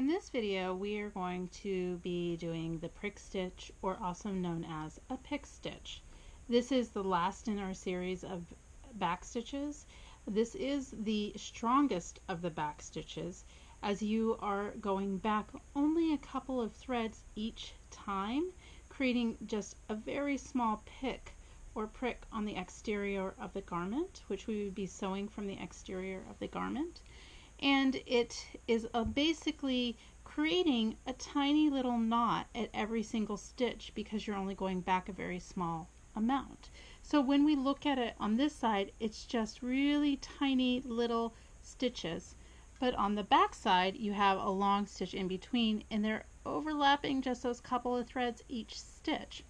in this video we are going to be doing the Prickstitch, or also known as a Pickstitch. This is the last in our series of back stitches. This is the strongest of the back stitches, as you are going back only a couple of threads each time, creating just a very small pick or prick on the exterior of the garment, which we would be sewing from the exterior of the garment. And it is basically creating a tiny little knot at every single stitch because you're only going back a very small amount. So when we look at it on this side, it's just really tiny little stitches. But on the back side, you have a long stitch in between, and they're overlapping just those couple of threads each stitch.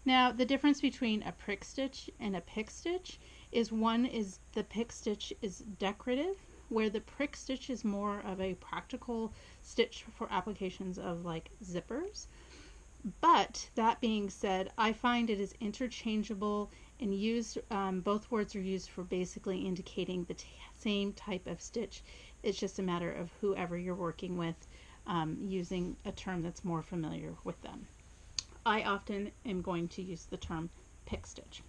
Now, the difference between a prick stitch and a pick stitch is the pick stitch is decorative, where the prick stitch is more of a practical stitch for applications of like zippers. But that being said, I find it is interchangeable and used, both words are used for basically indicating the same type of stitch. It's just a matter of whoever you're working with, using a term that's more familiar with them. I often am going to use the term pick stitch.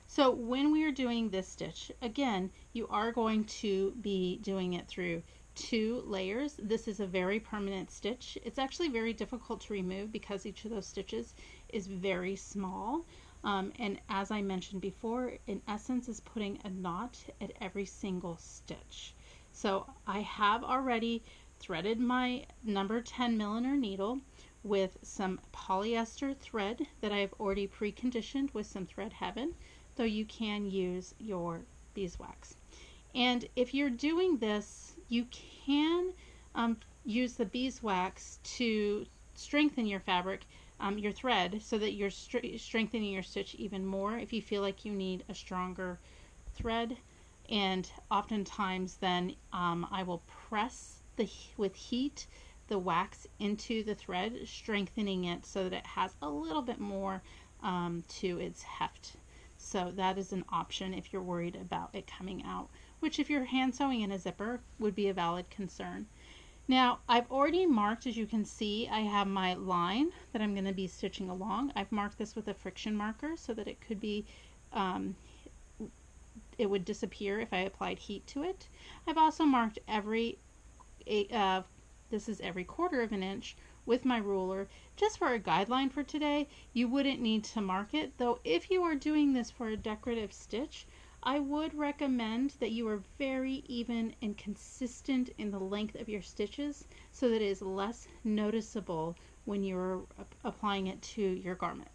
So when we are doing this stitch, again, you are going to be doing it through 2 layers. This is a very permanent stitch. It's actually very difficult to remove because each of those stitches is very small. And as I mentioned before, in essence is putting a knot at every single stitch. So I have already threaded my number 10 milliner needle with some polyester thread that I've already preconditioned with some Thread Heaven, though you can use your beeswax. And if you're doing this, you can use the beeswax to strengthen your fabric, your thread, so that you're strengthening your stitch even more if you feel like you need a stronger thread. And oftentimes then I will press with heat the wax into the thread, strengthening it so that it has a little bit more to its heft. So that is an option if you're worried about it coming out, which if you're hand sewing in a zipper would be a valid concern. Now I've already marked, as you can see, I have my line that I'm going to be stitching along. I've marked this with a friction marker so that it could be, it would disappear if I applied heat to it. I've also marked this is every 1/4 of an inch with my ruler, just for a guideline for today. You wouldn't need to mark it, though if you are doing this for a decorative stitch, I would recommend that you are very even and consistent in the length of your stitches so that it is less noticeable when you're applying it to your garment.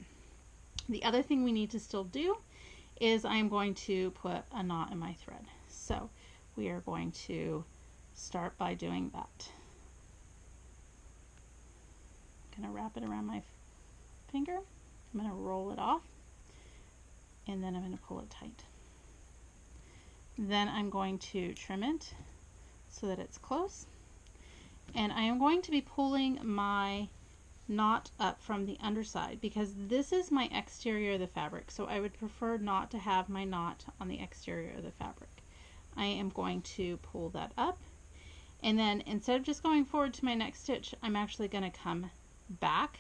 The other thing we need to still do is I am going to put a knot in my thread. So we are going to start by doing that. I'm going to wrap it around my finger. I'm going to roll it off, and then I'm going to pull it tight. Then I'm going to trim it so that it's close, and I am going to be pulling my knot up from the underside because this is my exterior of the fabric, so I would prefer not to have my knot on the exterior of the fabric. I am going to pull that up, and then instead of just going forward to my next stitch, I'm actually going to come back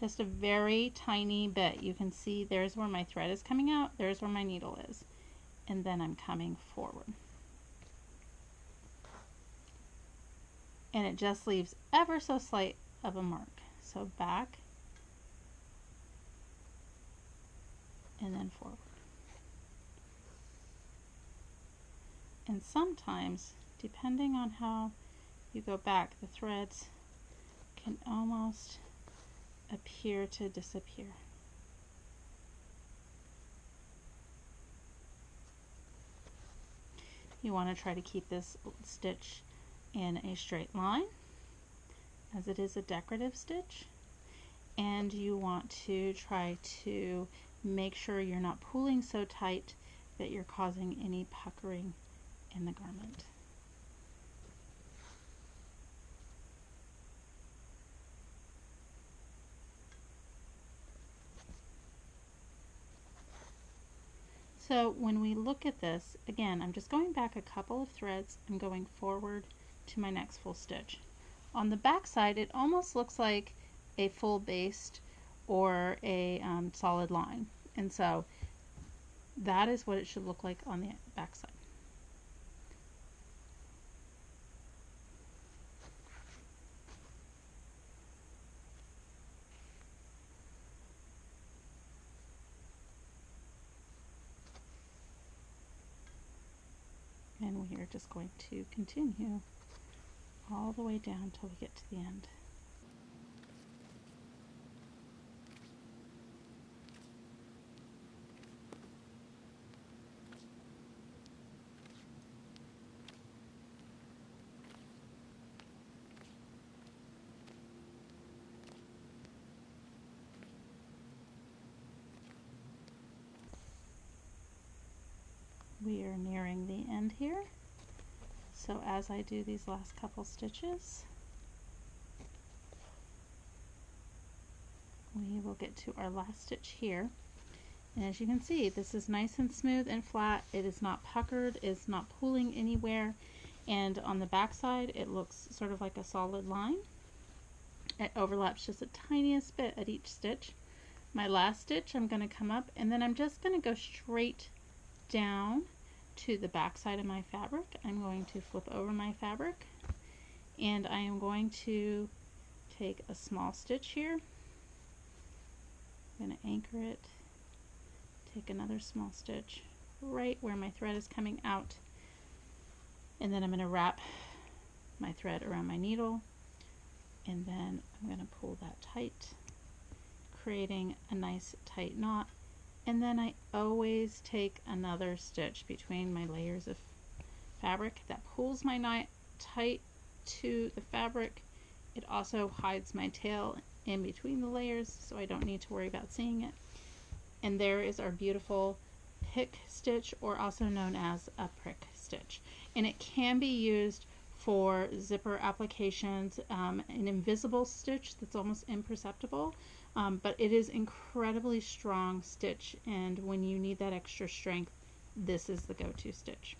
just a very tiny bit. You can see there's where my thread is coming out, there's where my needle is, and then I'm coming forward. And it just leaves ever so slight of a mark. So back and then forward. And sometimes, depending on how you go back, the threads can almost appear to disappear. You want to try to keep this stitch in a straight line, as it is a decorative stitch, and you want to try to make sure you're not pulling so tight that you're causing any puckering in the garment. So when we look at this, again, I'm just going back a couple of threads and going forward to my next full stitch. On the back side, it almost looks like a full based or a solid line. And so that is what it should look like on the back side. And we are just going to continue all the way down till we get to the end. We are nearing the end here. So as I do these last couple stitches, we will get to our last stitch here. And as you can see, this is nice and smooth and flat. It is not puckered, it's not pulling anywhere. And on the back side, it looks sort of like a solid line. It overlaps just the tiniest bit at each stitch. My last stitch, I'm going to come up and then I'm just going to go straight down to the back side of my fabric. I'm going to flip over my fabric and I am going to take a small stitch here. I'm going to anchor it, take another small stitch right where my thread is coming out, and then I'm going to wrap my thread around my needle, and then I'm going to pull that tight, creating a nice tight knot. And then I always take another stitch between my layers of fabric. That pulls my knot tight to the fabric. It also hides my tail in between the layers, so I don't need to worry about seeing it. And there is our beautiful pick stitch, or also known as a prick stitch. And it can be used for zipper applications, an invisible stitch that's almost imperceptible. But it is incredibly strong stitch, and when you need that extra strength, this is the go-to stitch.